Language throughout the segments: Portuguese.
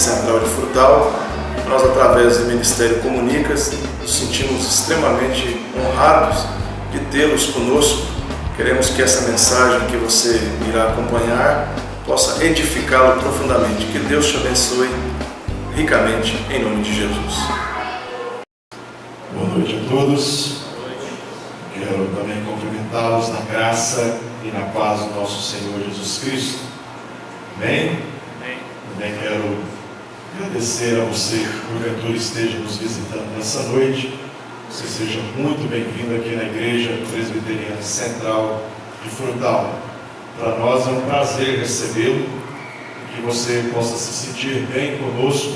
Central de Frutal. Nós, através do Ministério Comunicas, nos sentimos extremamente honrados de tê-los conosco. Queremos que essa mensagem que você irá acompanhar possa edificá-lo profundamente. Que Deus te abençoe ricamente, em nome de Jesus. Boa noite a todos. Quero também cumprimentá-los na graça e na paz do nosso Senhor Jesus Cristo. Amém? Amém. Também quero agradecer a você que porventura esteja nos visitando nessa noite. Você seja muito bem-vindo aqui na Igreja Presbiteriana Central de Frutal. Para nós é um prazer recebê-lo, que você possa se sentir bem conosco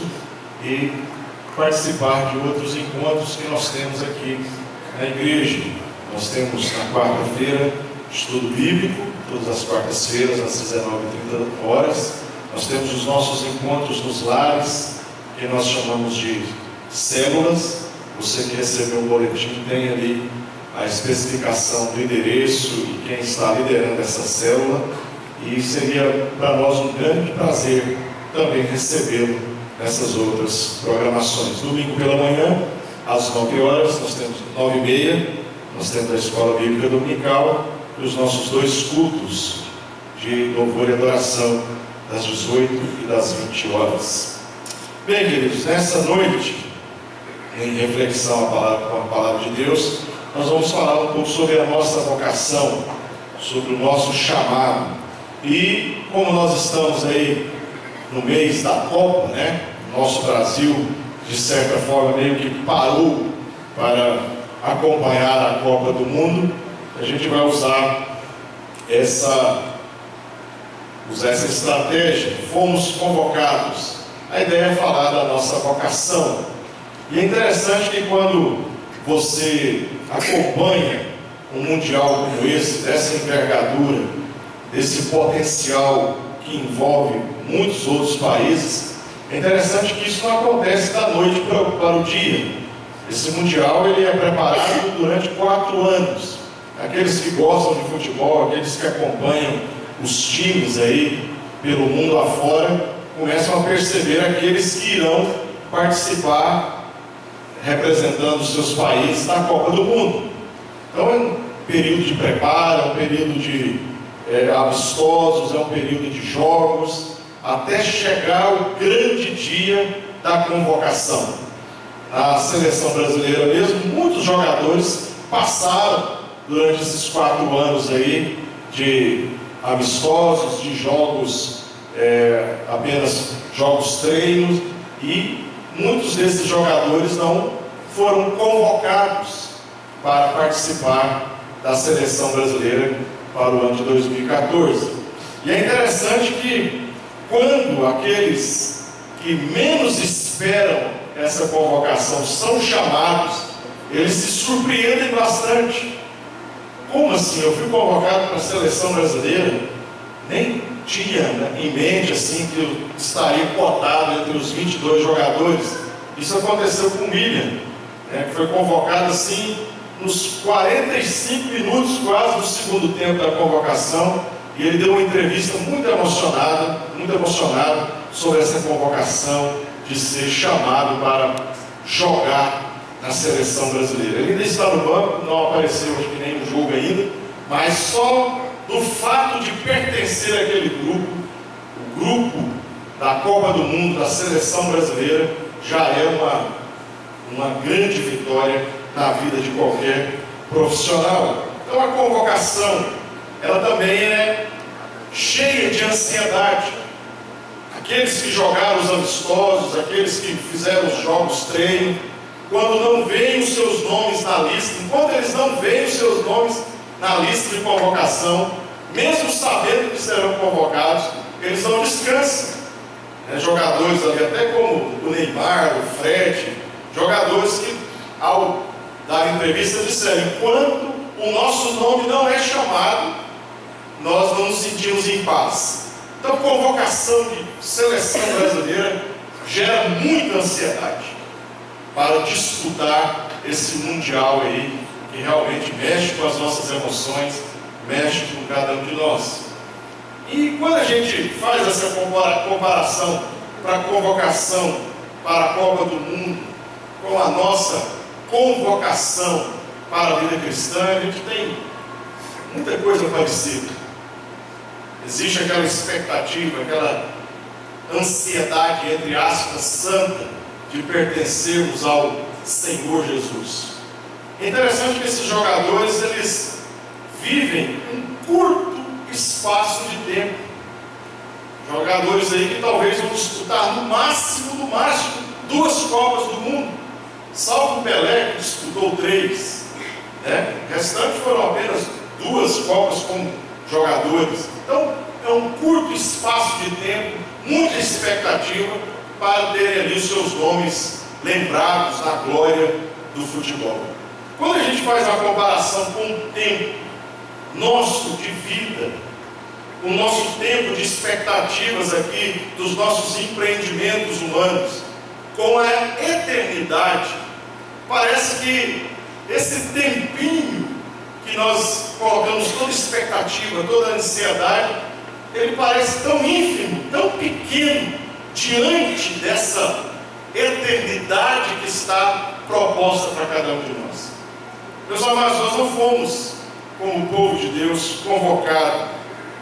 e participar de outros encontros que nós temos aqui na igreja. Nós temos na quarta-feira estudo bíblico, todas as quartas-feiras às 19h30. Nós temos os nossos encontros nos lares, que nós chamamos de células. Você que recebeu o boletim tem ali a especificação do endereço e quem está liderando essa célula. E seria para nós um grande prazer também recebê-lo nessas outras programações. Domingo pela manhã, às 9h, nós temos 9h30, nós temos a Escola Bíblica Dominical e os nossos dois cultos de louvor e adoração, das 18h e das 20h. Bem, queridos, nessa noite, em reflexão com a palavra de Deus, nós vamos falar um pouco sobre a nossa vocação, sobre o nosso chamado. E como nós estamos aí no mês da Copa, né? Nosso Brasil, de certa forma, meio que parou para acompanhar a Copa do Mundo. A gente vai usar essa estratégia. Fomos convocados. A ideia é falar da nossa vocação. E é interessante que quando você acompanha um mundial como esse, dessa envergadura, desse potencial que envolve muitos outros países, é interessante que isso não acontece da noite para o dia. Esse mundial ele é preparado durante 4 anos. Aqueles que gostam de futebol, aqueles que acompanham os times aí pelo mundo afora, começam a perceber aqueles que irão participar representando os seus países na Copa do Mundo. Então é um período de preparo, é um período de amistosos, é um período de jogos, até chegar o grande dia da convocação. Na seleção brasileira mesmo, muitos jogadores passaram durante esses 4 anos aí de amistosos, de jogos, apenas jogos treinos, e muitos desses jogadores não foram convocados para participar da seleção brasileira para o ano de 2014. E é interessante que quando aqueles que menos esperam essa convocação são chamados, eles se surpreendem bastante. Como assim? Eu fui convocado para a seleção brasileira? Nem tinha em mente assim que eu estaria cotado entre os 22 jogadores. Isso aconteceu com o William, que foi convocado assim nos 45 minutos quase do segundo tempo da convocação, e ele deu uma entrevista muito emocionado sobre essa convocação de ser chamado para jogar na seleção brasileira. Ele ainda está no banco, não apareceu acho que nem no jogo ainda, mas só do fato de pertencer àquele grupo, o grupo da Copa do Mundo, da seleção brasileira, já é uma grande vitória na vida de qualquer profissional. Então a convocação, ela também é cheia de ansiedade. Aqueles que jogaram os amistosos, aqueles que fizeram os jogos treino, quando não veem os seus nomes na lista, enquanto eles não veem os seus nomes na lista de convocação, mesmo sabendo que serão convocados, eles não descansam. Jogadores ali, até como o Neymar, o Fred, jogadores que ao dar entrevista disseram: enquanto o nosso nome não é chamado, nós não nos sentimos em paz. Então, convocação de seleção brasileira gera muita ansiedade para disputar esse mundial aí, que realmente mexe com as nossas emoções, mexe com cada um de nós. E quando a gente faz essa comparação para a convocação para a Copa do Mundo, com a nossa convocação para a vida cristã, a gente tem muita coisa parecida. Existe aquela expectativa, aquela ansiedade, entre aspas, santa, de pertencermos ao Senhor Jesus. É interessante que esses jogadores, eles vivem um curto espaço de tempo. Jogadores aí que talvez vão disputar no máximo, 2 Copas do Mundo, salvo o Pelé, que disputou 3. O restante foram apenas 2 Copas como jogadores. Então, é um curto espaço de tempo, muita expectativa para terem ali os seus nomes lembrados na glória do futebol. Quando a gente faz a comparação com o tempo nosso de vida, o nosso tempo de expectativas aqui, dos nossos empreendimentos humanos, com a eternidade, parece que esse tempinho que nós colocamos toda expectativa, toda ansiedade, ele parece tão ínfimo, tão pequeno, diante dessa eternidade que está proposta para cada um de nós. Meus amados, nós não fomos, como povo de Deus, convocados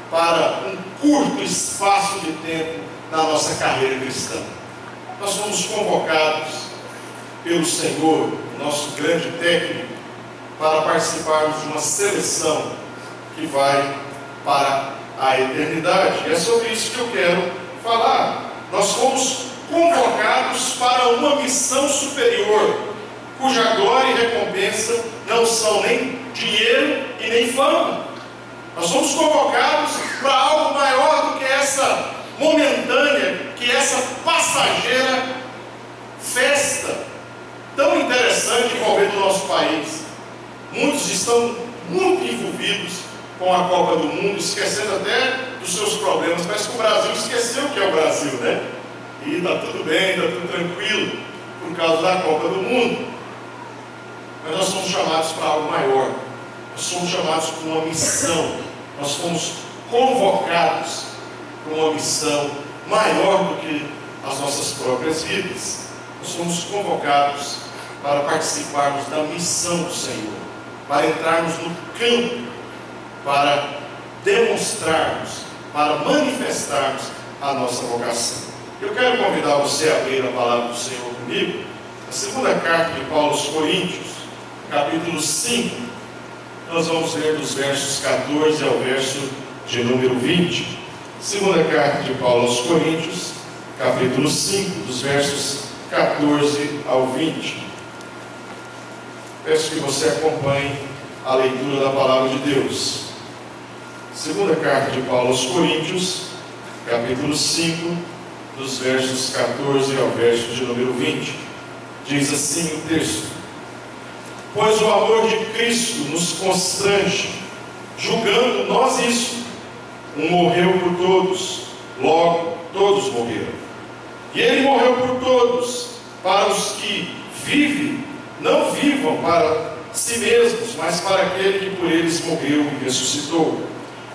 para um curto espaço de tempo na nossa carreira cristã. Nós fomos convocados pelo Senhor, nosso grande técnico, para participarmos de uma seleção que vai para a eternidade. E é sobre isso que eu quero falar. Nós fomos convocados para uma missão superior, cuja glória e recompensa não são nem dinheiro e nem fama. Nós somos convocados para algo maior do que essa momentânea, que essa passageira festa tão interessante envolvendo o nosso país. Muitos estão muito envolvidos com a Copa do Mundo, esquecendo até dos seus problemas. Parece que o Brasil esqueceu o que é o Brasil, né? E está tudo bem, está tudo tranquilo, por causa da Copa do Mundo. Mas nós somos chamados para algo maior. Nós somos chamados para uma missão. Nós fomos convocados para uma missão maior do que as nossas próprias vidas. Nós somos convocados para participarmos da missão do Senhor, para entrarmos no campo, para demonstrarmos, para manifestarmos a nossa vocação. Eu quero convidar você a abrir a palavra do Senhor comigo, a segunda carta de Paulo aos Coríntios, capítulo 5, nós vamos ler dos versos 14 ao verso de número 20. Segunda carta de Paulo aos Coríntios, capítulo 5, dos versos 14 ao 20. Peço que você acompanhe a leitura da palavra de Deus. Segunda carta de Paulo aos Coríntios, capítulo 5, dos versos 14 ao verso de número 20. Diz assim o texto: pois o amor de Cristo nos constrange, julgando nós isso. Um morreu por todos, logo todos morreram. E ele morreu por todos, para os que vivem, não vivam para si mesmos, mas para aquele que por eles morreu e ressuscitou.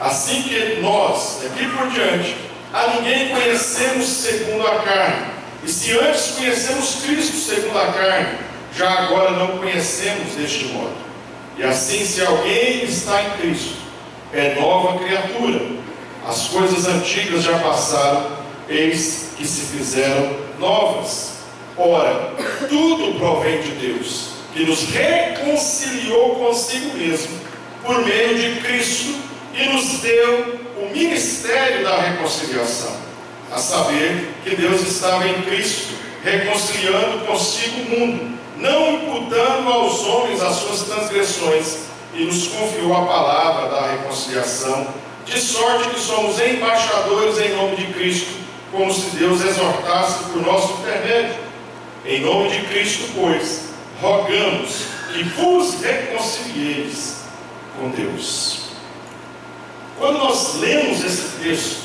Assim que nós, daqui por diante, a ninguém conhecemos segundo a carne. E se antes conhecemos Cristo segundo a carne, já agora não conhecemos deste modo. E assim, se alguém está em Cristo, é nova criatura. As coisas antigas já passaram, eis que se fizeram novas. Ora, tudo provém de Deus, que nos reconciliou consigo mesmo, por meio de Cristo, e nos deu o ministério da reconciliação. A saber, que Deus estava em Cristo, reconciliando consigo o mundo, não imputando aos homens as suas transgressões, e nos confiou a palavra da reconciliação, de sorte que somos embaixadores em nome de Cristo, como se Deus exortasse por nosso intermédio. Em nome de Cristo, pois, rogamos que vos reconcilieis com Deus. Quando nós lemos esse texto,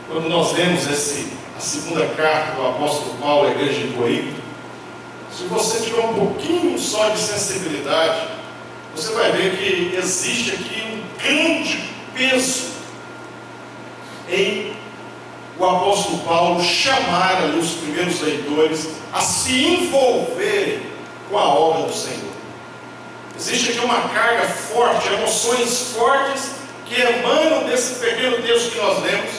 quando nós lemos a segunda carta do apóstolo Paulo à igreja de Corinto, se você tiver um pouquinho só de sensibilidade, você vai ver que existe aqui um grande peso em o apóstolo Paulo chamar ali os primeiros leitores a se envolverem com a obra do Senhor. Existe aqui uma carga forte, emoções fortes que emanam desse pequeno texto que nós lemos,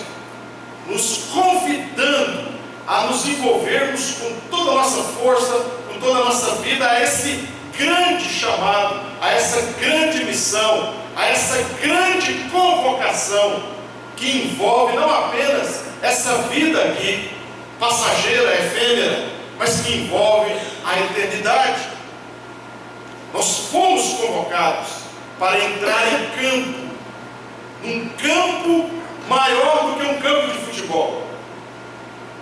nos convidando a nos envolvermos com toda a nossa força, com toda a nossa vida, a esse grande chamado, a essa grande missão, a essa grande convocação, que envolve não apenas essa vida aqui, passageira, efêmera, mas que envolve a eternidade. Nós fomos convocados para entrar em campo, num campo maior do que um campo de futebol.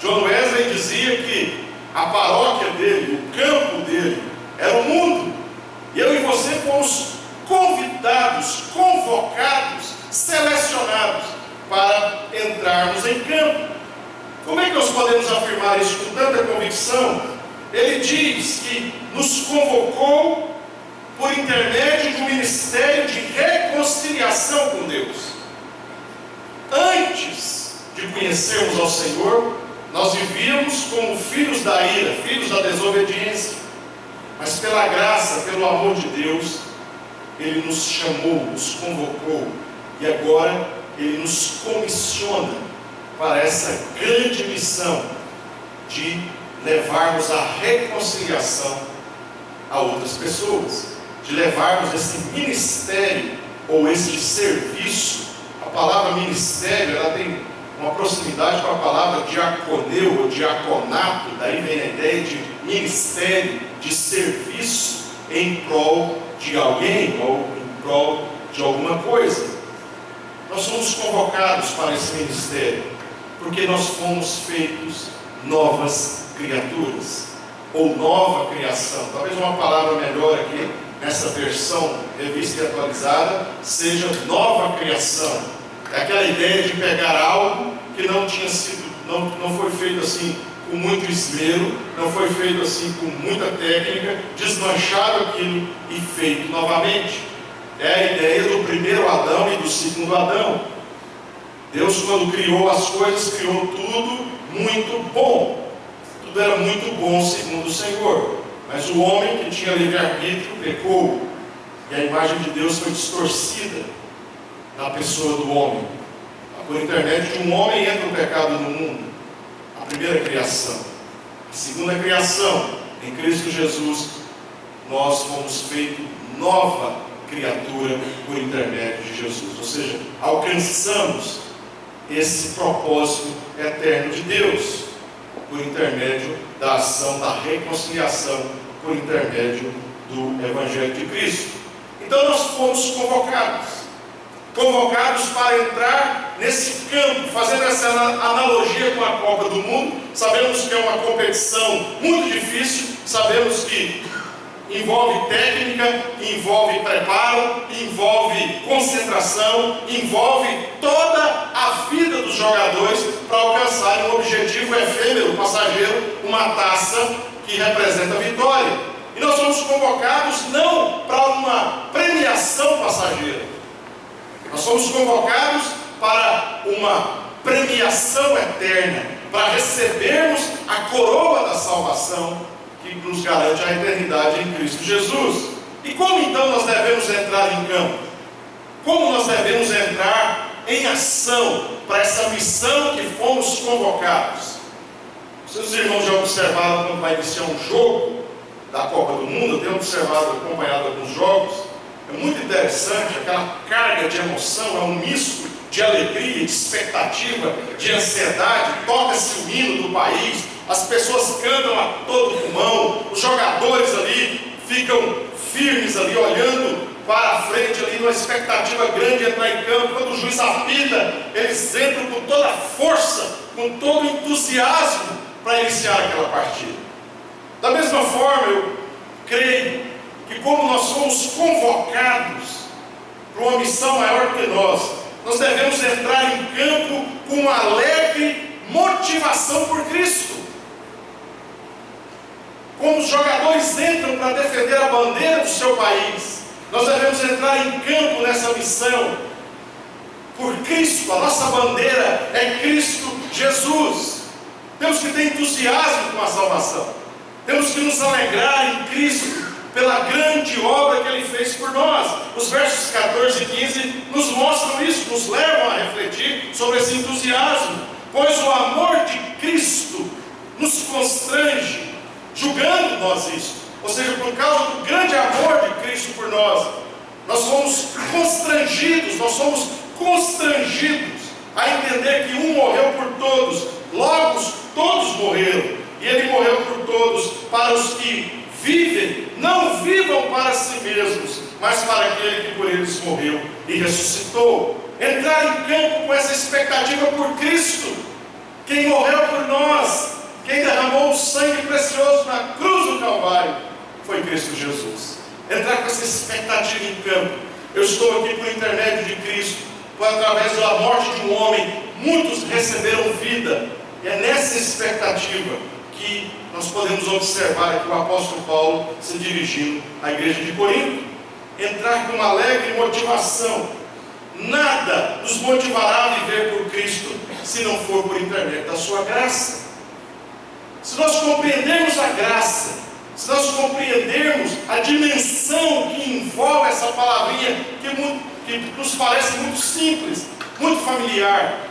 John Wesley dizia que a paróquia dele, o campo dele, era o mundo. E eu e você fomos convidados, convocados, selecionados para entrarmos em campo. Como é que nós podemos afirmar isso com tanta convicção? Ele diz que nos convocou por intermédio de um ministério de reconciliação com Deus. Antes de conhecermos ao Senhor, nós vivíamos como filhos da ira, filhos da desobediência. Mas pela graça, pelo amor de Deus, Ele nos chamou, nos convocou, e agora Ele nos comissiona para essa grande missão de levarmos a reconciliação a outras pessoas, de levarmos esse ministério ou esse serviço. A palavra ministério, ela tem uma proximidade com a palavra diaconeu ou diaconato, daí vem a ideia de ministério, de serviço em prol de alguém ou em prol de alguma coisa. Nós somos convocados para esse ministério porque nós fomos feitos novas criaturas, ou nova criação. Talvez uma palavra melhor aqui nessa versão revista e atualizada seja nova criação. É aquela ideia de pegar algo que não tinha sido, não foi feito assim com muito esmero, não foi feito assim com muita técnica, desmanchado aquilo e feito novamente. É a ideia do primeiro Adão e do segundo Adão. Deus, quando criou as coisas, criou tudo muito bom. Tudo era muito bom segundo o Senhor. Mas o homem que tinha livre-arbítrio pecou, e a imagem de Deus foi distorcida na pessoa do homem. Por intermédio de um homem entra o pecado no mundo. A primeira criação. A segunda criação, em Cristo Jesus, nós fomos feitos nova criatura por intermédio de Jesus. Ou seja, alcançamos esse propósito eterno de Deus por intermédio da ação da reconciliação, por intermédio do Evangelho de Cristo. Então nós fomos convocados para entrar nesse campo, fazendo essa analogia com a Copa do Mundo. Sabemos que é uma competição muito difícil, sabemos que envolve técnica, envolve preparo, envolve concentração, envolve toda a vida dos jogadores para alcançarem um objetivo efêmero, passageiro, uma taça que representa a vitória. E nós somos convocados não para uma premiação passageira, nós somos convocados para uma premiação eterna, para recebermos a coroa da salvação que nos garante a eternidade em Cristo Jesus. E como então nós devemos entrar em campo? Como nós devemos entrar em ação para essa missão que fomos convocados? Os irmãos já observaram quando vai iniciar um jogo da Copa do Mundo? Eu tenho observado, acompanhado alguns jogos. É muito interessante, aquela carga de emoção, é um misto de alegria, de expectativa, de ansiedade. Toca-se o hino do país, as pessoas cantam a todo pulmão, os jogadores ali ficam firmes ali, olhando para a frente ali, numa expectativa grande de entrar em campo. Quando o juiz apita, eles entram com toda a força, com todo o entusiasmo para iniciar aquela partida. Da mesma forma, eu creio que como nós somos convocados para uma missão maior que nós devemos entrar em campo com uma alegre motivação por Cristo. Como os jogadores entram para defender a bandeira do seu país, nós devemos entrar em campo nessa missão por Cristo. A nossa bandeira é Cristo Jesus. Temos que ter entusiasmo com a salvação. Temos que nos alegrar em Cristo pela grande obra que Ele fez por nós. Os versos 14 e 15 nos mostram isso, nos levam a refletir sobre esse entusiasmo. Pois o amor de Cristo nos constrange, julgando nós isso. Ou seja, por causa do grande amor de Cristo por nós, nós somos constrangidos a entender que um morreu por todos, logo todos morreram, e Ele morreu por todos, para os que vivem, não vivam para si mesmos, mas para aquele que por eles morreu e ressuscitou. Entrar em campo com essa expectativa por Cristo, quem morreu por nós, quem derramou o sangue precioso na cruz do Calvário, foi Cristo Jesus. Entrar com essa expectativa em campo. Eu estou aqui por intermédio de Cristo, através da morte de um homem, muitos receberam vida, e é nessa expectativa que nós podemos observar aqui o apóstolo Paulo se dirigindo à igreja de Corinto. Entrar com uma alegre motivação. Nada nos motivará a viver por Cristo se não for por intermédio da sua graça. Se nós compreendermos a graça, se nós compreendermos a dimensão que envolve essa palavrinha que nos parece muito simples, muito familiar,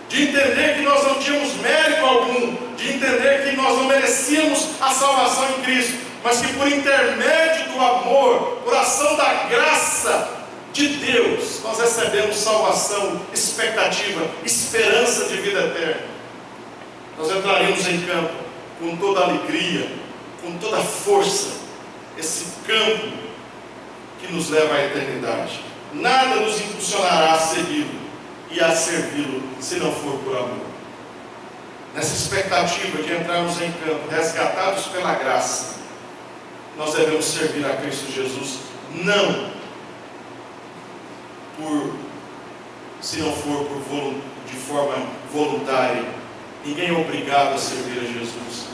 de entender que nós não tínhamos mérito algum, de entender que nós não merecíamos a salvação em Cristo, mas que por intermédio do amor, por ação da graça de Deus, nós recebemos salvação, expectativa, esperança de vida eterna. Nós entraremos em campo com toda alegria, com toda força, esse campo que nos leva à eternidade. Nada nos impulsionará a segui-lo e a servi-lo, se não for por amor. Nessa expectativa de entrarmos em campo, resgatados pela graça, nós devemos servir a Cristo Jesus, não se não for de forma voluntária. Ninguém é obrigado a servir a Jesus.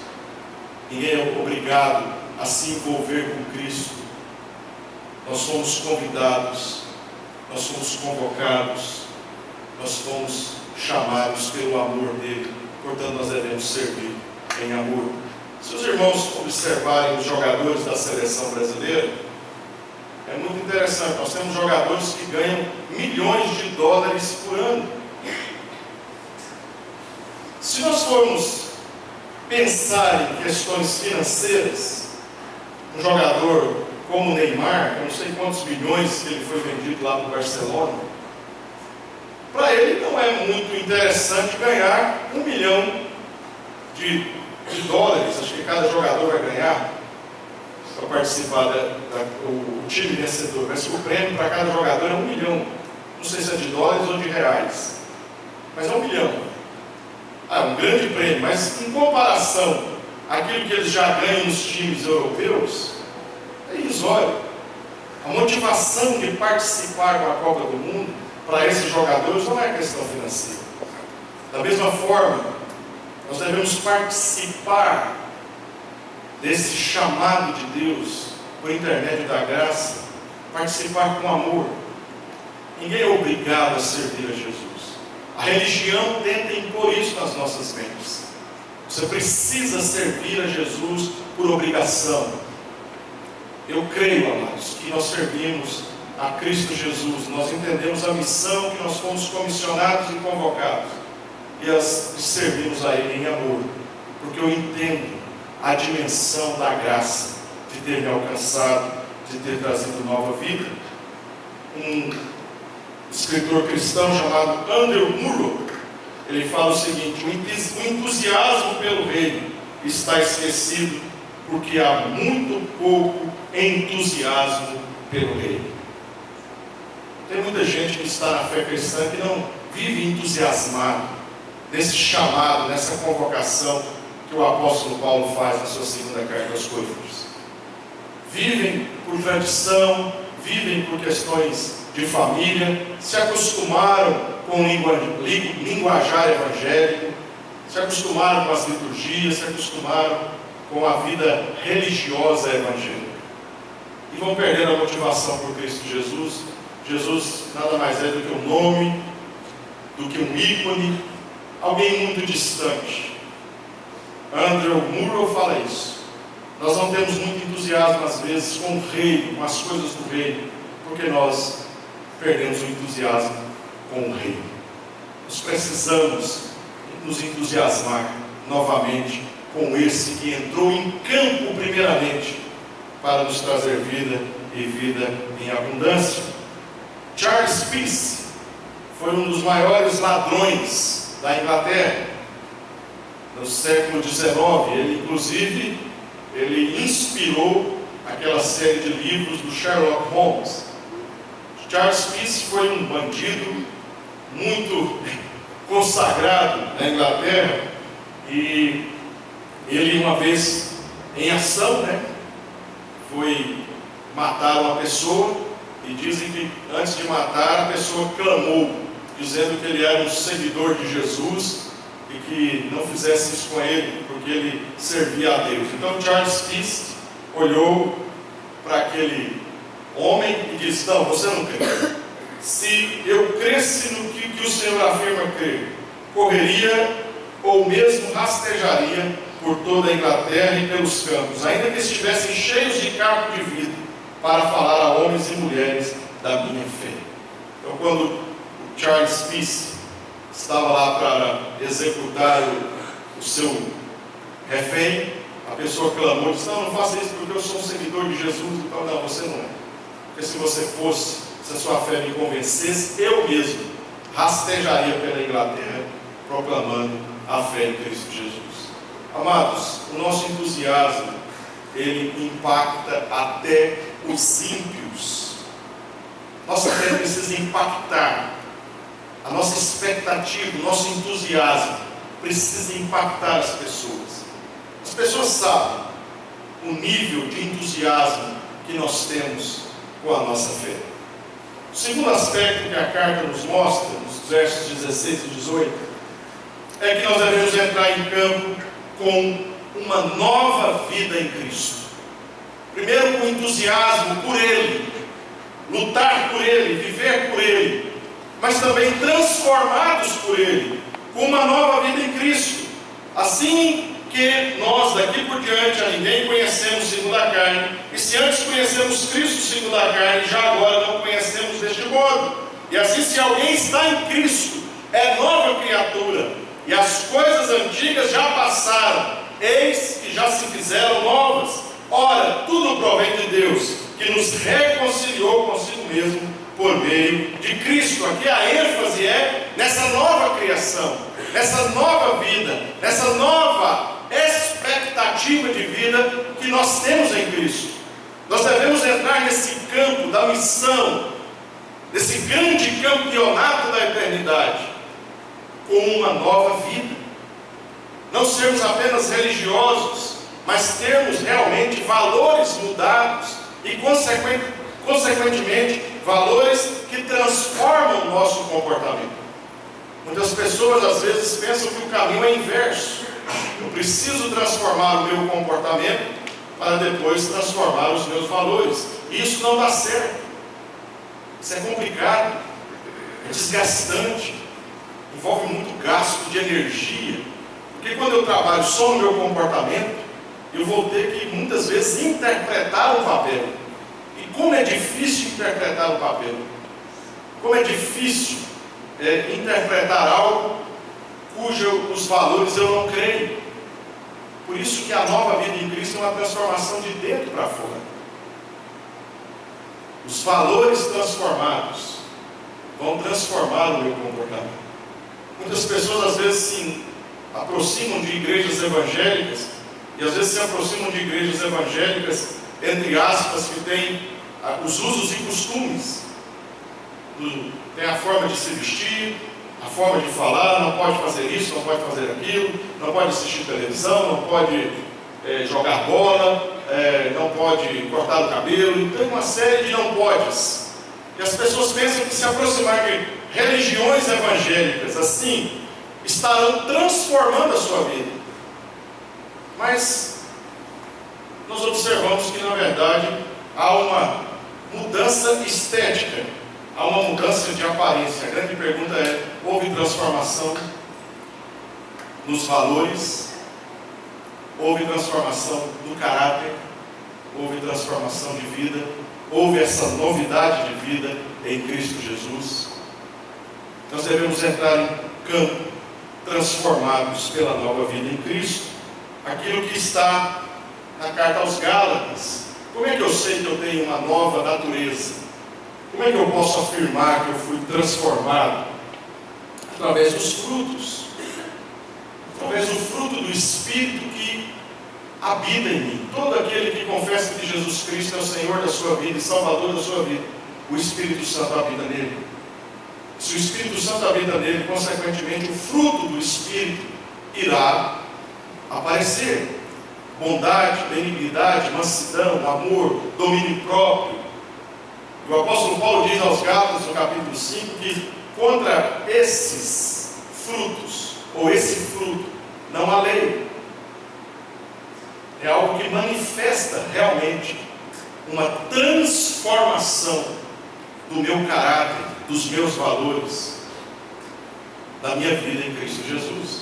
Ninguém é obrigado a se envolver com Cristo. Nós somos convidados, nós somos convocados, nós fomos chamados pelo amor dele. Portanto, nós devemos servir em amor. Se os irmãos observarem os jogadores da seleção brasileira, é muito interessante. Nós temos jogadores que ganham milhões de dólares por ano. Se nós formos pensar em questões financeiras, um jogador como o Neymar, eu não sei quantos milhões que ele foi vendido lá no Barcelona, para ele não é muito interessante ganhar 1 milhão de dólares, acho que cada jogador vai ganhar, para participar o time vencedor, mas o prêmio para cada jogador é 1 milhão, não sei se é de dólares ou de reais, mas é 1 milhão. É um grande prêmio, mas em comparação àquilo que eles já ganham nos times europeus, é irrisório. A motivação de participar da Copa do Mundo para esses jogadores não é questão financeira. Da mesma forma, nós devemos participar desse chamado de Deus por intermédio da graça, participar com amor. Ninguém é obrigado a servir a Jesus. A religião tenta impor isso nas nossas mentes. Você precisa servir a Jesus por obrigação. Eu creio, amados, que nós servimos a Cristo Jesus, nós entendemos a missão que nós fomos comissionados e convocados, e servimos a Ele em amor, porque eu entendo a dimensão da graça de ter me alcançado, de ter trazido nova vida. Um escritor cristão chamado Andrew Murrow, ele fala o seguinte: o entusiasmo pelo reino está esquecido porque há muito pouco entusiasmo pelo reino. Tem muita gente que está na fé cristã que não vive entusiasmado nesse chamado, nessa convocação que o apóstolo Paulo faz na sua segunda carta aos Coríntios. Vivem por tradição, vivem por questões de família, se acostumaram com o linguajar evangélico, se acostumaram com as liturgias, se acostumaram com a vida religiosa evangélica. E vão perder a motivação por Cristo Jesus. Jesus nada mais é do que o nome do que um ícone, alguém muito distante. Andrew Murrow fala isso. Nós não temos muito entusiasmo às vezes com o reino, com as coisas do reino, porque nós perdemos o entusiasmo com o reino. Nós precisamos nos entusiasmar novamente com esse que entrou em campo primeiramente para nos trazer vida e vida em abundância. Charles Peace foi um dos maiores ladrões da Inglaterra no século XIX. Ele, inclusive, inspirou aquela série de livros do Sherlock Holmes. Charles Peace foi um bandido muito consagrado na Inglaterra, e ele, uma vez em ação, foi matar uma pessoa, e dizem que antes de matar a pessoa clamou, dizendo que ele era um seguidor de Jesus e que não fizesse isso com ele, porque ele servia a Deus. Então Charles Peace olhou para aquele homem e disse: não, você não crê. Se eu cresce no que o Senhor afirma crer, correria ou mesmo rastejaria por toda a Inglaterra e pelos campos, ainda que estivessem cheios de cargo de vida, para falar a homens e mulheres da minha fé. Então, quando o Charles Peace estava lá para executar o seu refém, a pessoa clamou e disse: não faça isso porque eu sou um seguidor de Jesus. Então, não, você não é. Porque se você fosse, se a sua fé me convencesse, eu mesmo rastejaria pela Inglaterra, proclamando a fé em Cristo Jesus. Amados, o nosso entusiasmo, ele impacta até os ímpios. Nossa fé precisa impactar. A nossa expectativa, o nosso entusiasmo precisa impactar as pessoas. As pessoas sabem o nível de entusiasmo que nós temos com a nossa fé. O segundo aspecto que a carta nos mostra, nos versos 16 e 18, é que nós devemos entrar em campo com uma nova vida em Cristo. Primeiro, com entusiasmo por Ele, lutar por Ele, viver por Ele, mas também transformados por Ele, com uma nova vida em Cristo. Assim que nós, daqui por diante, a ninguém conhecemos segundo a carne, e se antes conhecemos Cristo segundo a carne, já agora não conhecemos deste modo. E assim, se alguém está em Cristo, é nova criatura, e as coisas antigas já passaram, eis que já se fizeram novas. Ora, tudo provém de Deus, que nos reconciliou consigo mesmo por meio de Cristo. Aqui a ênfase é nessa nova criação, nessa nova vida, nessa nova expectativa de vida que nós temos em Cristo. Nós devemos entrar nesse campo da missão, nesse grande campeonato da eternidade, com uma nova vida. Não sermos apenas religiosos, mas termos realmente valores mudados e, consequentemente, valores que transformam o nosso comportamento. Muitas pessoas às vezes pensam que o caminho é inverso. Eu preciso transformar o meu comportamento para depois transformar os meus valores. E isso não dá certo. Isso é complicado, é desgastante, envolve muito gasto de energia. Porque quando eu trabalho só no meu comportamento, eu vou ter que muitas vezes interpretar um papel. E como é difícil interpretar um papel. Como é difícil interpretar algo cujos valores eu não creio. Por isso que a nova vida em Cristo é uma transformação de dentro para fora. Os valores transformados vão transformar o meu comportamento. Muitas pessoas às vezes se aproximam de igrejas evangélicas, e às vezes se aproximam de igrejas evangélicas, entre aspas, que têm os usos e costumes. Tem a forma de se vestir, a forma de falar, não pode fazer isso, não pode fazer aquilo, não pode assistir televisão, não pode jogar bola, não pode cortar o cabelo. Então, uma série de não podes. E as pessoas pensam que se aproximar de religiões evangélicas assim, estarão transformando a sua vida. Mas nós observamos que, na verdade, há uma mudança estética há uma mudança de aparência. A grande pergunta é: houve transformação nos valores? Houve transformação no caráter? Houve transformação de vida? Houve essa novidade de vida em Cristo Jesus? Nós devemos entrar em campo transformados pela nova vida em Cristo. Aquilo que está na carta aos Gálatas. Como é que eu sei que eu tenho uma nova natureza? Como é que eu posso afirmar que eu fui transformado? Através dos frutos. Através do fruto do Espírito que habita em mim. Todo aquele que confessa que Jesus Cristo é o Senhor da sua vida e Salvador da sua vida, o Espírito Santo habita nele. Se o Espírito Santo habita nele, consequentemente o fruto do Espírito irá aparecer. Bondade, benignidade, mansidão, amor, domínio próprio. O apóstolo Paulo diz aos Gálatas, no capítulo 5, que contra esses frutos, ou esse fruto, não há lei. É algo que manifesta realmente uma transformação do meu caráter, dos meus valores, da minha vida em Cristo Jesus.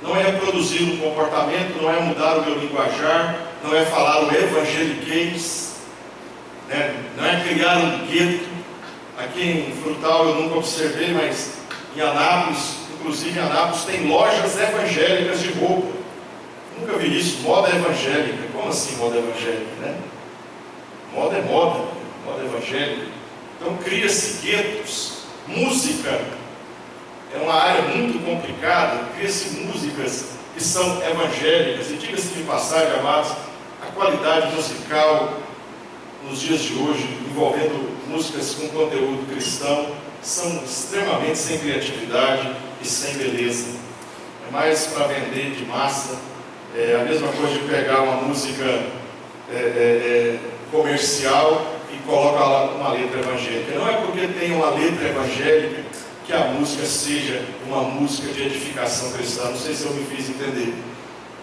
Não é reproduzir um comportamento, não é mudar o meu linguajar, não é falar o evangeliquez, né? Não é criar um gueto. Aqui em Frutal eu nunca observei, mas em Anápolis, inclusive em Anápolis, tem lojas evangélicas de roupa. Nunca vi isso, moda evangélica. Como assim moda evangélica, né? Moda é moda, moda evangélica. Então cria-se guetos. Música é uma área muito complicada. Cria-se músicas que são evangélicas. E diga-se de passagem, amados, a qualidade musical nos dias de hoje, envolvendo músicas com conteúdo cristão, são extremamente sem criatividade e sem beleza. É mais para vender de massa. É a mesma coisa de pegar uma música comercial e colocar lá uma letra evangélica. Não é porque tem uma letra evangélica que a música seja uma música de edificação cristã. Não sei se eu me fiz entender.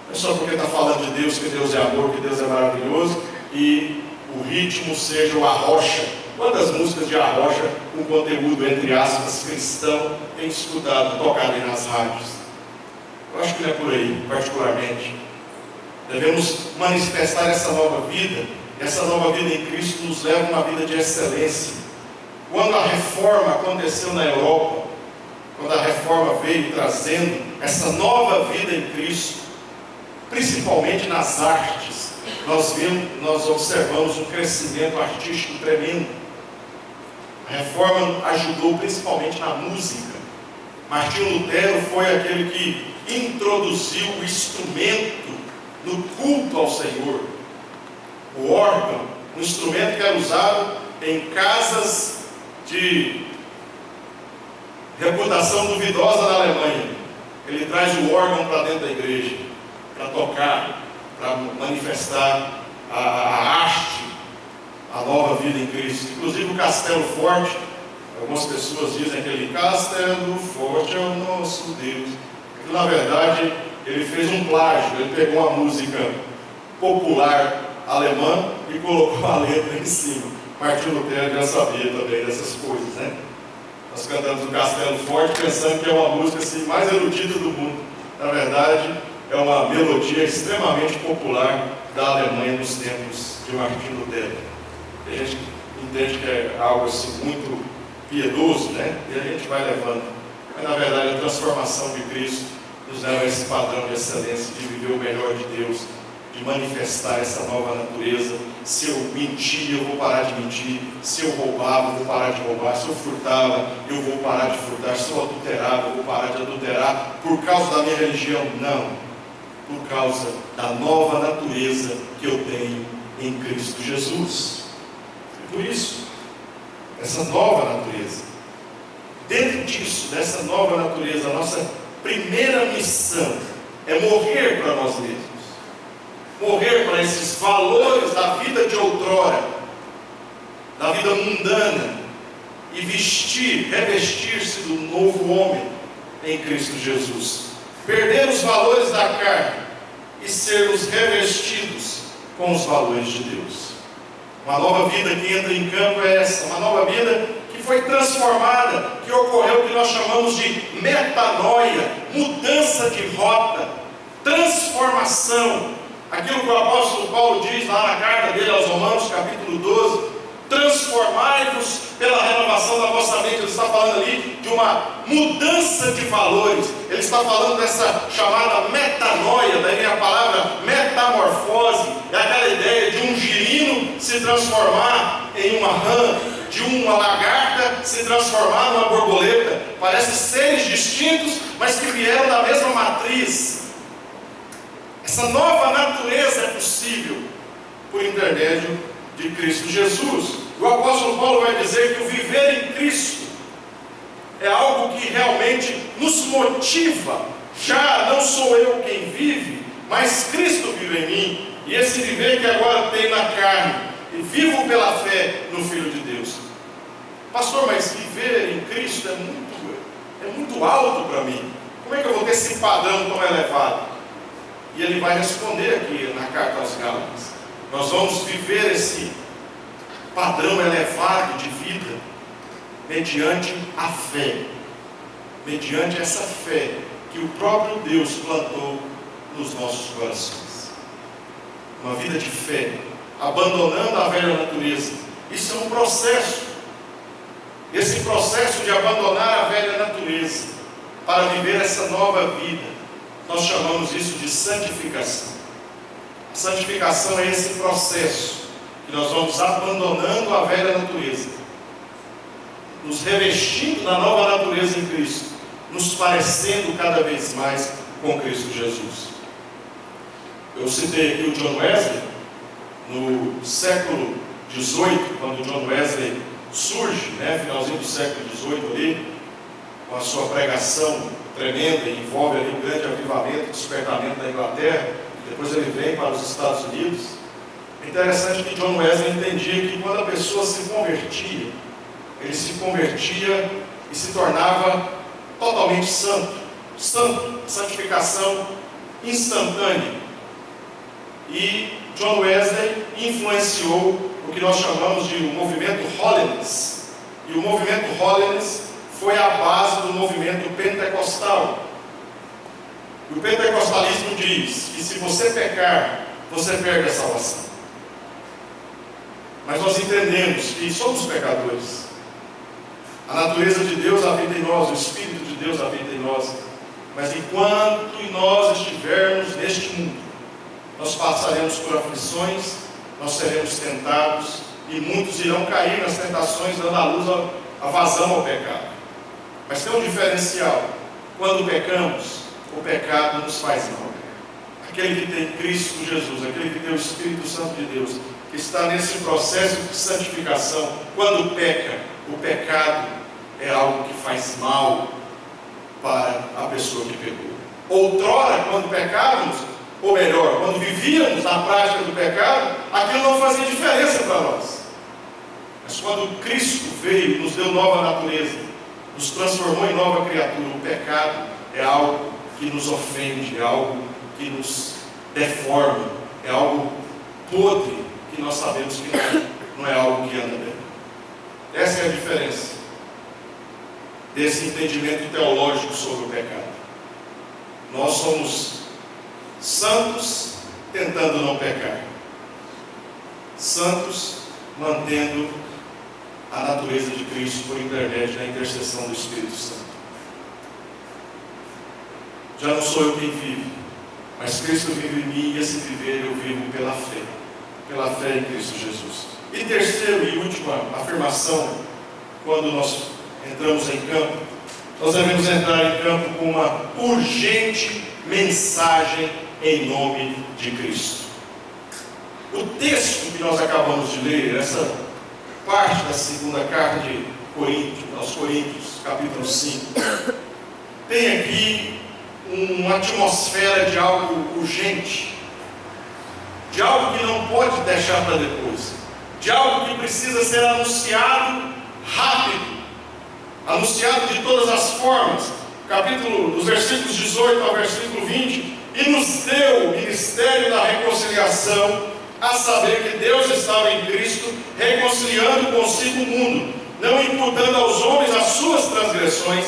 Não é só porque está falando de Deus, que Deus é amor, que Deus é maravilhoso, e o ritmo seja o arrocha. Quantas músicas de arrocha com conteúdo, entre aspas, cristão, tem escutado, tocado aí nas rádios? Eu acho que não é por aí, particularmente. Devemos manifestar essa nova vida. Essa nova vida em Cristo nos leva a uma vida de excelência. Quando a reforma aconteceu na Europa, quando a reforma veio trazendo essa nova vida em Cristo, principalmente nas artes, nós observamos um crescimento artístico tremendo. A reforma ajudou principalmente na música. Martinho Lutero foi aquele que introduziu o instrumento no culto ao Senhor. O órgão, um instrumento que era usado em casas de reputação duvidosa na Alemanha. Ele traz o órgão para dentro da igreja, para tocar, para manifestar a haste, a nova vida em Cristo. Inclusive o Castelo Forte, algumas pessoas dizem que aquele Castelo Forte é o nosso Deus. Na verdade, ele fez um plágio. Ele pegou uma música popular alemã e colocou a letra em cima. Martinho Lutero já sabia também dessas coisas, né? Nós cantamos o Castelo Forte pensando que é uma música assim, mais erudita do mundo. Na verdade, é uma melodia extremamente popular da Alemanha nos tempos de Martinho Lutero. A gente entende que é algo assim muito piedoso, né? E a gente vai levando. Mas na verdade a transformação de Cristo nos leva a esse padrão de excelência, de viver o melhor de Deus, de manifestar essa nova natureza. Se eu mentia, eu vou parar de mentir. Se eu roubava, eu vou parar de roubar. Se eu furtava, eu vou parar de furtar. Se eu adulterava, eu vou parar de adulterar. Por causa da minha religião? Não. Por causa da nova natureza que eu tenho em Cristo Jesus. E por isso, essa nova natureza, dentro disso, dessa nova natureza, a nossa primeira missão é morrer para nós mesmos. Morrer para esses valores da vida de outrora, da vida mundana, e revestir-se do novo homem em Cristo Jesus. Perder os valores da carne e sermos revestidos com os valores de Deus. Uma nova vida que entra em campo é essa, uma nova vida que foi transformada, que ocorreu o que nós chamamos de metanoia, mudança de rota, transformação. Aquilo que o apóstolo Paulo diz lá na carta dele aos Romanos, capítulo 12, transformai-vos pela renovação da vossa mente. Ele está falando ali de uma mudança de valores, ele está falando dessa chamada metanoia, daí vem a palavra metamorfose, é aquela ideia de um girino se transformar em uma rã, de uma lagarta se transformar numa borboleta. Parecem seres distintos, mas que vieram da mesma matriz. Essa nova natureza é possível por intermédio de Cristo Jesus. O apóstolo Paulo vai dizer que o viver em Cristo é algo que realmente nos motiva. Já não sou eu quem vive, mas Cristo vive em mim. E esse viver que agora tenho na carne, e vivo pela fé no Filho de Deus. Pastor, mas viver em Cristo é muito alto para mim. Como é que eu vou ter esse padrão tão elevado? E ele vai responder aqui na carta aos Gálatas. Nós vamos viver esse padrão elevado de vida mediante a fé, mediante essa fé que o próprio Deus plantou nos nossos corações. Uma vida de fé, abandonando a velha natureza. Isso é um processo. Esse processo de abandonar a velha natureza para viver essa nova vida, nós chamamos isso de santificação. A santificação é esse processo que nós vamos abandonando a velha natureza, nos revestindo da nova natureza em Cristo, nos parecendo cada vez mais com Cristo Jesus. Eu citei aqui o John Wesley. No século XVIII, quando o John Wesley surge, finalzinho do século XVIII ali, com a sua pregação tremenda, envolve ali um grande avivamento, despertamento da Inglaterra. Depois ele vem para os Estados Unidos. É interessante que John Wesley entendia que quando a pessoa se convertia, ele se convertia e se tornava totalmente santo, santificação instantânea. E John Wesley influenciou o que nós chamamos de o movimento Holiness. E o movimento Holiness foi a base do movimento pentecostal. E o pentecostalismo diz que se você pecar, você perde a salvação. Mas nós entendemos que somos pecadores. A natureza de Deus habita em nós, o Espírito de Deus habita em nós. Mas enquanto nós estivermos neste mundo, nós passaremos por aflições, nós seremos tentados, e muitos irão cair nas tentações, dando à luz a vazão ao pecado. Mas tem um diferencial: quando pecamos, o pecado nos faz mal. Aquele que tem Cristo Jesus, aquele que tem o Espírito Santo de Deus, que está nesse processo de santificação, quando peca, o pecado é algo que faz mal para a pessoa que pecou. Outrora, quando pecávamos, ou melhor, quando vivíamos na prática do pecado, aquilo não fazia diferença para nós. Mas quando Cristo veio e nos deu nova natureza, nos transformou em nova criatura, o pecado é algo que nos ofende, é algo que nos deforma, é algo podre, que nós sabemos que não é algo que anda bem. Essa é a diferença desse entendimento teológico sobre o pecado. Nós somos santos tentando não pecar, santos mantendo a natureza de Cristo por intermédio da intercessão do Espírito Santo. Já não sou eu quem vive, mas Cristo vive em mim, e esse viver eu vivo pela fé em Cristo Jesus. E terceiro e última afirmação, quando nós entramos em campo, nós devemos entrar em campo com uma urgente mensagem em nome de Cristo. O texto que nós acabamos de ler, essa parte da segunda carta de aos Coríntios, capítulo 5, tem aqui uma atmosfera de algo urgente, de algo que não pode deixar para depois, de algo que precisa ser anunciado rápido, anunciado de todas as formas. Dos versículos 18 ao versículo 20, e nos deu o ministério da reconciliação, a saber que Deus estava em Cristo, reconciliando consigo o mundo, não imputando aos homens as suas transgressões,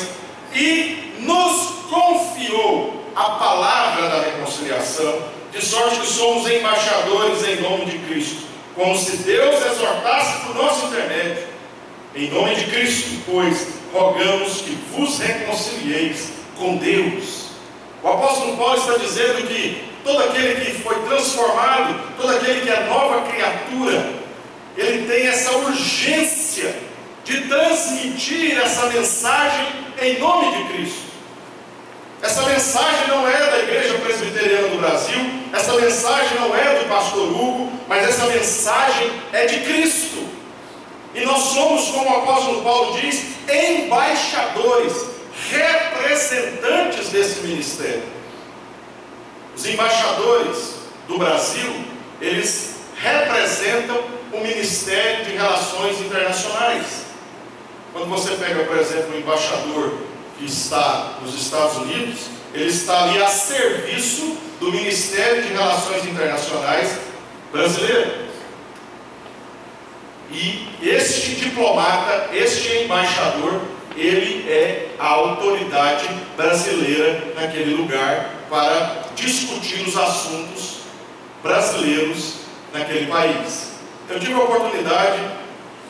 e nos confiou a palavra da reconciliação, de sorte que somos embaixadores em nome de Cristo, como se Deus exortasse por nosso intermédio. Em nome de Cristo, pois, rogamos que vos reconcilieis com Deus. O apóstolo Paulo está dizendo que todo aquele que foi transformado, todo aquele que é nova criatura, ele tem essa urgência de transmitir essa mensagem em nome de Cristo. Essa mensagem não é da Igreja Presbiteriana do Brasil, essa mensagem não é do pastor Hugo, mas essa mensagem é de Cristo. E nós somos, como o apóstolo Paulo diz, embaixadores, representantes desse ministério. Os embaixadores do Brasil, eles representam o Ministério de Relações Internacionais. Quando você pega, por exemplo, o embaixador que está nos Estados Unidos, ele está ali a serviço do Ministério de Relações Internacionais brasileiro. E este diplomata, este embaixador, ele é a autoridade brasileira naquele lugar para discutir os assuntos brasileiros naquele país. Eu tive a oportunidade,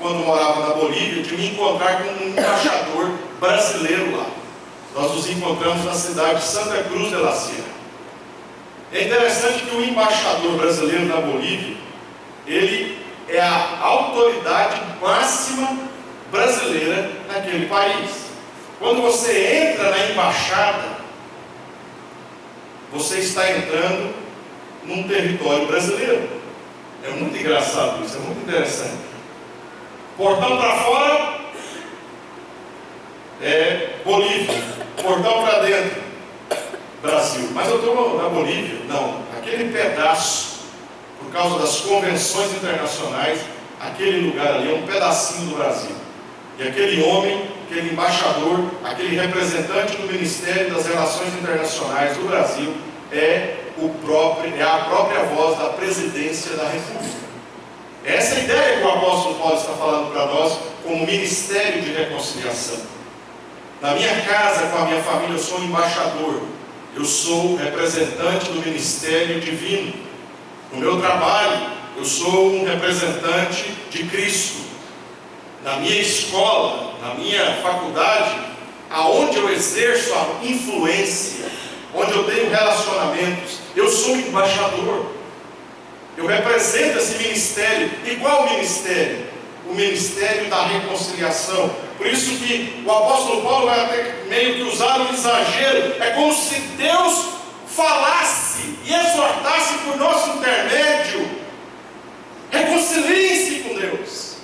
quando morava na Bolívia, de me encontrar com um embaixador brasileiro lá. Nós nos encontramos na cidade de Santa Cruz de la Sierra. É interessante que o embaixador brasileiro na Bolívia, ele é a autoridade máxima brasileira naquele país. Quando você entra na embaixada, você está entrando num território brasileiro. É muito engraçado isso, é muito interessante. Portão para fora é Bolívia, portão para dentro, Brasil. Mas eu estou na Bolívia? Não, aquele pedaço, por causa das convenções internacionais, aquele lugar ali é um pedacinho do Brasil. E aquele homem, aquele embaixador, aquele representante do Ministério das Relações Internacionais do Brasil é a própria voz da presidência da República. Essa é a ideia que o apóstolo Paulo está falando para nós como ministério de reconciliação. Na minha casa, com a minha família, eu sou um embaixador. Eu sou representante do ministério divino. No meu trabalho, eu sou um representante de Cristo. Na minha escola, na minha faculdade, aonde eu exerço a influência, onde eu tenho relacionamentos, eu sou um embaixador. Eu represento esse ministério. E qual ministério? O ministério da reconciliação. Por isso que o apóstolo Paulo vai até meio que usar um exagero. É como se Deus falasse e exortasse por nosso intermédio: reconciliem-se com Deus.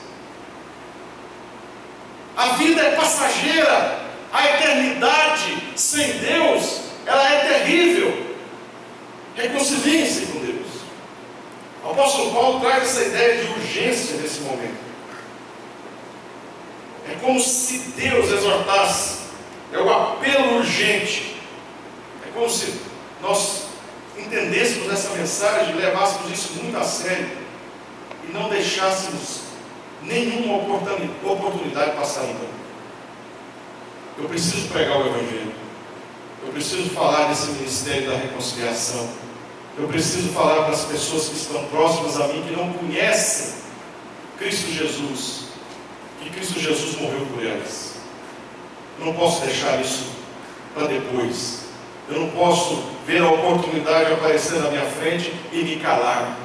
A vida é passageira. A eternidade sem Deus, ela é terrível. Reconciliem-se com Deus. O apóstolo Paulo traz essa ideia de urgência nesse momento. É como se Deus exortasse. É o apelo urgente. É como se nós entendêssemos essa mensagem, levássemos isso muito a sério e não deixássemos nenhuma oportunidade passar em branco. Eu preciso pregar o Evangelho. Eu preciso falar desse ministério da reconciliação. Eu preciso falar para as pessoas que estão próximas a mim, que não conhecem Cristo Jesus, que Cristo Jesus morreu por elas. Eu não posso deixar isso para depois. Eu não posso ver a oportunidade aparecer na minha frente e me calar.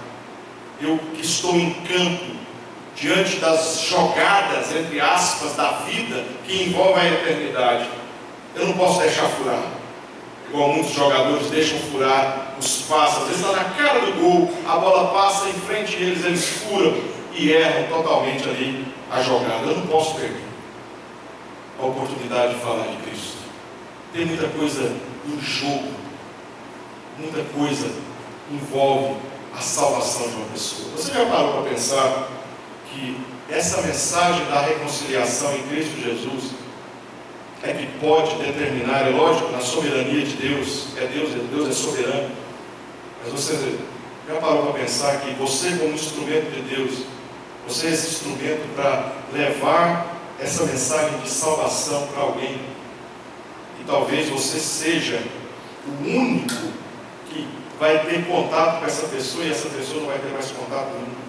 Eu que estou em campo, diante das jogadas, entre aspas, da vida, que envolve a eternidade, eu não posso deixar furar. Igual muitos jogadores deixam furar os passos, às vezes está na cara do gol, a bola passa em frente a eles, eles furam e erram totalmente ali a jogada. Eu não posso perder a oportunidade de falar de Cristo. Tem muita coisa em jogo, muita coisa envolve a salvação de uma pessoa. Você já parou para pensar que essa mensagem da reconciliação em Cristo Jesus é que pode determinar, é lógico, na soberania de Deus, Deus é soberano, mas você Já parou para pensar que você, como instrumento de Deus, você é esse instrumento para levar essa mensagem de salvação para alguém? E talvez você seja o único que vai ter contato com essa pessoa e essa pessoa não vai ter mais contato nenhum.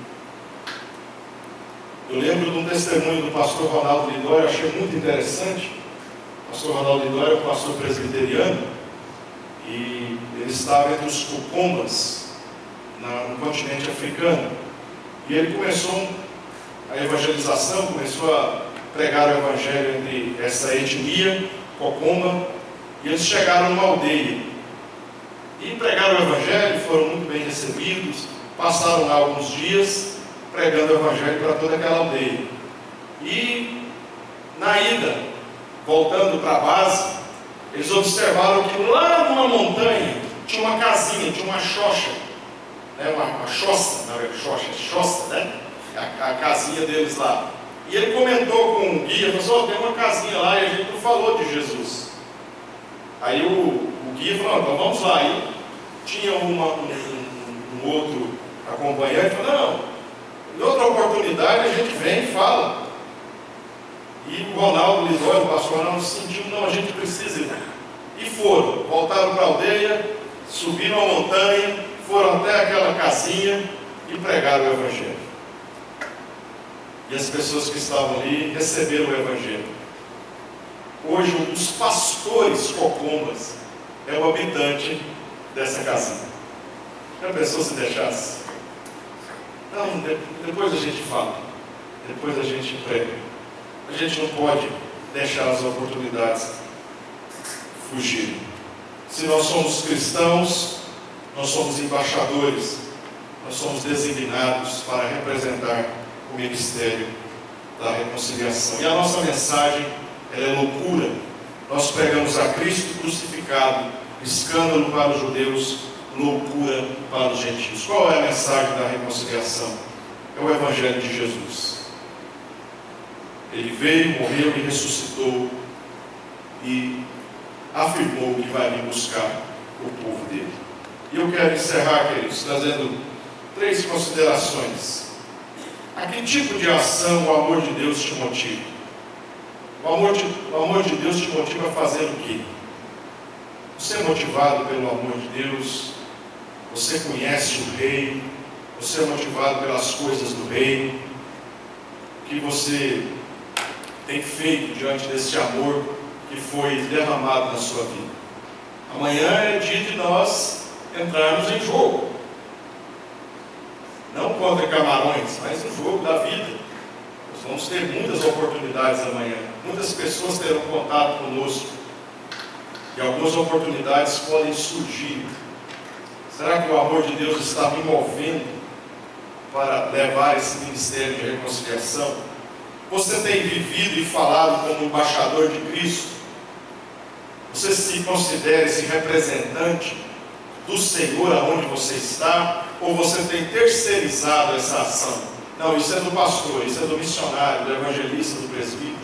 Eu lembro de um testemunho do pastor Ronaldo Lidório, achei muito interessante. O pastor Ronaldo Lidório é um pastor presbiteriano e ele estava entre os Cocombas no continente africano. E ele começou a evangelização, começou a pregar o evangelho entre essa etnia, Cocomba, e eles chegaram numa aldeia. E pregaram o evangelho, foram muito bem recebidos, passaram lá alguns dias pregando o evangelho para toda aquela aldeia. E na ida, voltando para a base, eles observaram que lá numa montanha tinha uma casinha, tinha uma xoxa, né? uma choça, não é choça, né? A casinha deles lá. E ele comentou com o guia, falou assim, tem uma casinha lá e a gente não falou de Jesus. Aí o guia falou, então vamos lá. Aí tinha um outro acompanhante, falou, não, em outra oportunidade a gente vem e fala. E o Ronaldo Lidório, o pastor Ronaldo, sentiu, não, a gente precisa ir. E foram, voltaram para a aldeia, subiram a montanha, foram até aquela casinha e pregaram o evangelho. E as pessoas que estavam ali receberam o evangelho. Hoje um dos pastores Cocombas é o habitante dessa casinha. Já pensou se deixasse? Não, depois a gente fala, depois a gente prega. A gente não pode deixar as oportunidades fugirem. Se nós somos cristãos, nós somos embaixadores, nós somos designados para representar o ministério da reconciliação. E a nossa mensagem, ela é loucura. Nós pregamos a Cristo crucificado, escândalo para os judeus, loucura para os gentios. Qual é a mensagem da reconciliação? É o Evangelho de Jesus. Ele veio, morreu e ressuscitou e afirmou que vai vir buscar o povo dele. E eu quero encerrar, queridos, trazendo 3 considerações. A que tipo de ação o amor de Deus te motiva? O amor de Deus te motiva a fazer o quê? Você é motivado pelo amor de Deus? Você conhece o Rei? Você é motivado pelas coisas do Rei? O que você tem feito diante desse amor que foi derramado na sua vida? Amanhã é dia de nós entrarmos em jogo. Não contra Camarões, mas no jogo da vida. Nós vamos ter muitas oportunidades amanhã. Muitas pessoas terão contato conosco. E algumas oportunidades podem surgir. Será que o amor de Deus está me movendo para levar esse ministério de reconciliação? Você tem vivido e falado como embaixador de Cristo? Você se considera esse representante do Senhor aonde você está? Ou você tem terceirizado essa ação? Não, isso é do pastor, isso é do missionário, do evangelista, do presbítero.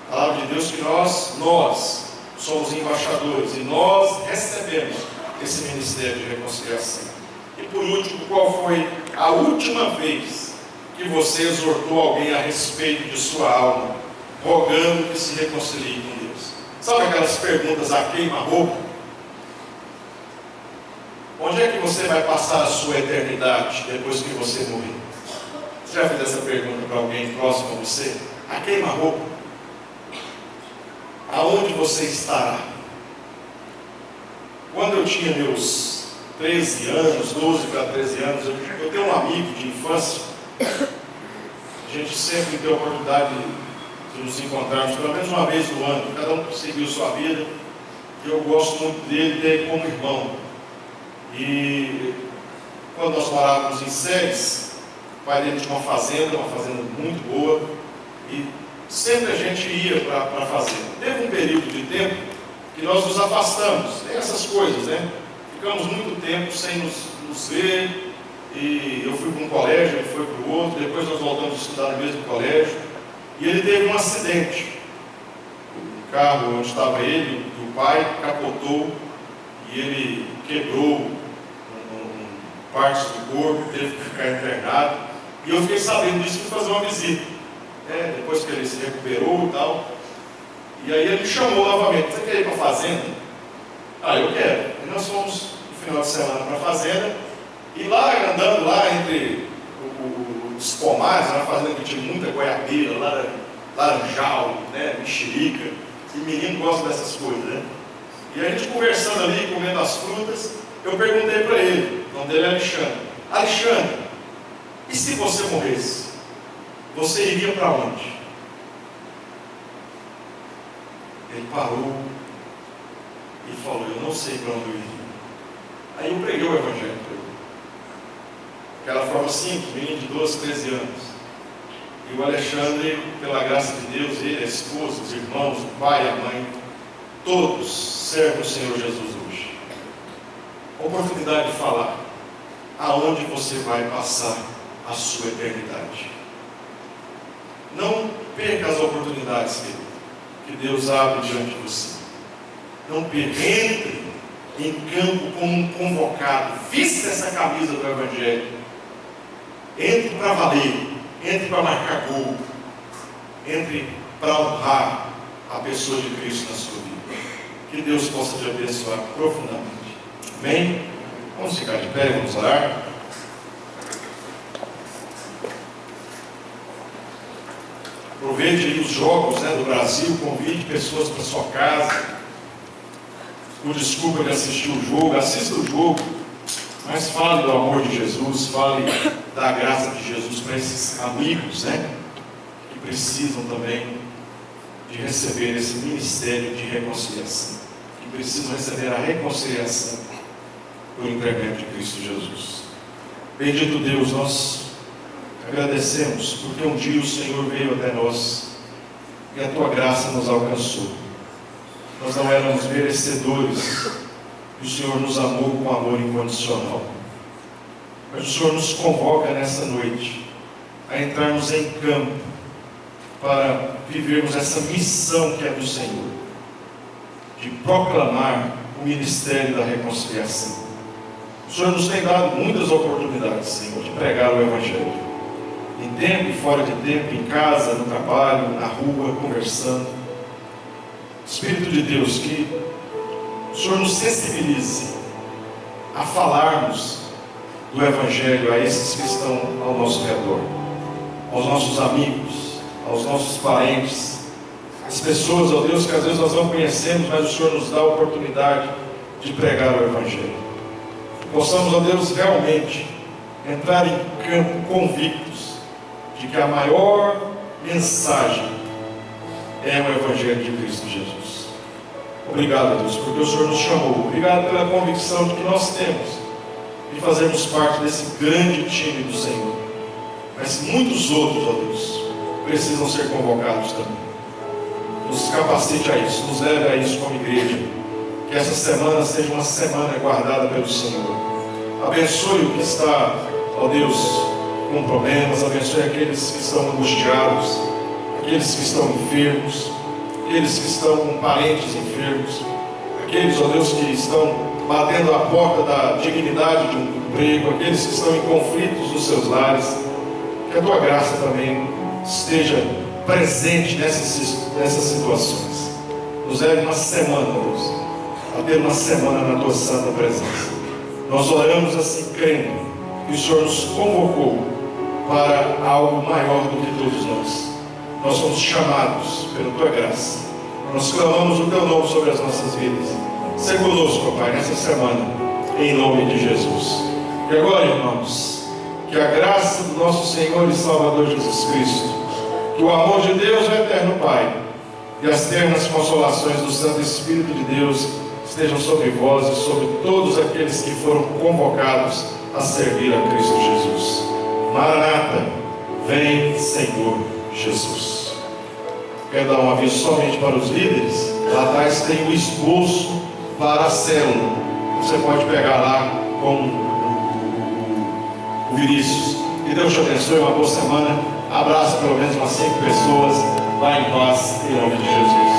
A palavra de Deus que nós somos embaixadores e nós recebemos esse ministério de reconciliação. E por último, qual foi a última vez que você exortou alguém a respeito de sua alma, rogando que se reconcilie com Deus? Sabe aquelas perguntas a queima-roupa? Onde é que você vai passar a sua eternidade depois que você morrer? Você já fez essa pergunta para alguém próximo a você? A queima-roupa. Aonde você estará? Quando eu tinha meus 13 anos, 12 para 13 anos, eu tenho um amigo de infância. A gente sempre tem a oportunidade de nos encontrarmos pelo menos uma vez no ano. Cada um seguiu sua vida. E eu gosto muito dele como irmão. E quando nós morávamos em Séries, o pai dele tinha uma fazenda muito boa, e sempre a gente ia para a fazenda. Teve um período de tempo que nós nos afastamos, tem essas coisas, né? Ficamos muito tempo sem nos ver, e eu fui para um colégio, ele foi para o outro, depois nós voltamos a estudar no mesmo colégio, e ele teve um acidente. O carro onde estava ele e o pai capotou, e ele quebrou partes do corpo, teve que ficar internado. E eu fiquei sabendo disso e fui fazer uma visita. Depois que ele se recuperou e tal. E aí ele me chamou novamente: você quer ir para a fazenda? Eu quero. E nós fomos no final de semana para a fazenda. E lá, andando lá entre os pomares, uma fazenda que tinha muita goiabeira, laranjal, mexerica. E menino gosta dessas coisas, né? E a gente conversando ali, comendo as frutas, eu perguntei para ele, o nome dele é Alexandre: Alexandre, e se você morresse, você iria para onde? Ele parou e falou: eu não sei para onde eu iria. Aí eu preguei o Evangelho para ele. Aquela forma simples, menino de 12, 13 anos. E o Alexandre, pela graça de Deus, ele, a esposa, os irmãos, o pai e a mãe, todos servem o Senhor Jesus hoje. Oportunidade de falar aonde você vai passar a sua eternidade. Não perca as oportunidades, querido, que Deus abre diante de você. Não perca. Entre em campo como um convocado. Vista essa camisa do Evangelho. Entre para valer. Entre para marcar gol. Entre para honrar a pessoa de Cristo na sua vida. Que Deus possa te abençoar profundamente. Amém? Vamos ficar de pé, vamos orar. Aproveite aí os jogos do Brasil, convide pessoas para sua casa. Por desculpa de assistir o jogo, assista o jogo, mas fale do amor de Jesus, fale da graça de Jesus para esses amigos, que precisam também de receber esse ministério de reconciliação, que precisam receber a reconciliação por intermédio de Cristo Jesus. Bendito Deus, nós agradecemos porque um dia o Senhor veio até nós e a tua graça nos alcançou. Nós não éramos merecedores e o Senhor nos amou com amor incondicional. Mas o Senhor nos convoca nessa noite a entrarmos em campo para vivermos essa missão que é do Senhor, de proclamar o ministério da reconciliação. O Senhor nos tem dado muitas oportunidades, Senhor, de pregar o Evangelho, em tempo e fora de tempo, em casa, no trabalho, na rua, conversando. Espírito de Deus, que o Senhor nos sensibilize a falarmos do Evangelho a esses que estão ao nosso redor, aos nossos amigos, aos nossos parentes, as pessoas, ó Deus, que às vezes nós não conhecemos, mas o Senhor nos dá a oportunidade de pregar o Evangelho. Que possamos, ó Deus, realmente entrar em campo convictos de que a maior mensagem é o Evangelho de Cristo Jesus. Obrigado, Deus, porque o Senhor nos chamou. Obrigado pela convicção de que nós temos de fazermos parte desse grande time do Senhor. Mas muitos outros, ó Deus, precisam ser convocados também. Nos capacite a isso, nos leve a isso como igreja. Que essa semana seja uma semana guardada pelo Senhor. Abençoe o que está, ó Deus, com problemas. Abençoe aqueles que estão angustiados, aqueles que estão enfermos, aqueles que estão com parentes enfermos, aqueles, ó Deus, que estão batendo a porta da dignidade de um emprego, aqueles que estão em conflitos nos seus lares. Que a tua graça também esteja presente nessas situações. Nos leve uma semana, Deus, a ter uma semana na tua santa presença. Nós oramos assim, crendo que o Senhor nos convocou para algo maior do que todos nós. Nós somos chamados pela tua graça. Nós clamamos o teu nome sobre as nossas vidas. Seja conosco, Pai, nessa semana, em nome de Jesus. E agora, irmãos, que a graça do nosso Senhor e Salvador Jesus Cristo, que o amor de Deus, o eterno Pai, e as ternas consolações do Santo Espírito de Deus estejam sobre vós e sobre todos aqueles que foram convocados a servir a Cristo Jesus. Maranata, vem, Senhor Jesus. Quero dar um aviso somente para os líderes. Lá atrás tem o esboço para a célula. Você pode pegar lá com o Vinícius. Que Deus te abençoe, uma boa semana. Abraça pelo menos umas 5 pessoas. Vá em paz, em nome de Jesus.